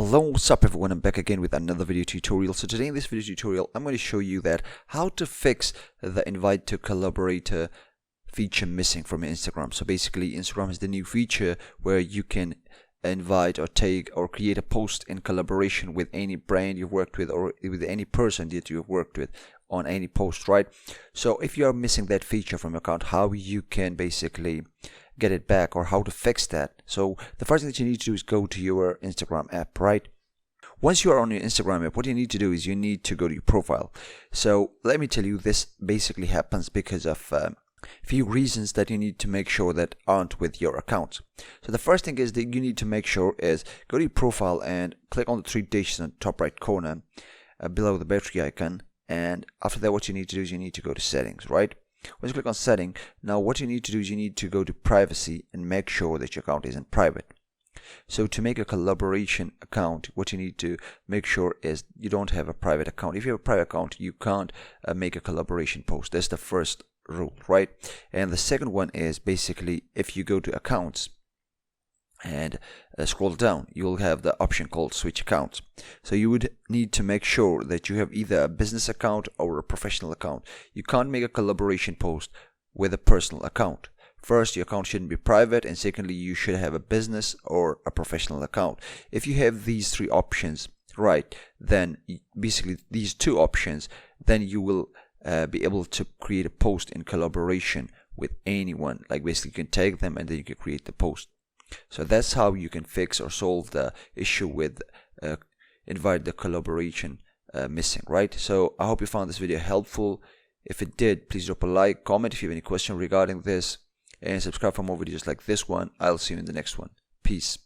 Hello, what's up everyone, I'm back again with another video tutorial. So today in this video tutorial I'm going to show you that how to fix the invite to collaborator feature missing from your Instagram. So basically Instagram has the new feature where you can invite or take or create a post in collaboration with any brand you've worked with or with any person that you've worked with on any post, right? So if you are missing that feature from your account, how you can basically get it back or how to fix that. So the first thing that you need to do is go to your Instagram app, right? Once you are on your Instagram app, what you need to do is you need to go to your profile. So let me tell you, this basically happens because of few reasons that you need to make sure that aren't with your account. So the first thing is that you need to make sure is go to your profile and click on the three dashes in the top right corner below the battery icon, and after that what you need to do is you need to go to settings, right? Once you click on setting, now what you need to do is you need to go to privacy and make sure that your account isn't private. So to make a collaboration account, what you need to make sure is you don't have a private account. If you have a private account, you can't make a collaboration post. That's the first rule, right? And the second one is basically if you go to accounts and scroll down, you'll have the option called switch accounts. So you would need to make sure that you have either a business account or a professional account. You can't make a collaboration post with a personal account. First, your account shouldn't be private, and secondly, you should have a business or a professional account. If you have these three options, right, then basically these two options, then you will be able to create a post in collaboration with anyone. Like basically you can tag them and then you can create the post. So that's how you can fix or solve the issue with invite the collaboration missing, right? So I hope you found this video helpful. If it did, please drop a like, comment if you have any question regarding this, and subscribe for more videos like this one. I'll see you in the next one. Peace.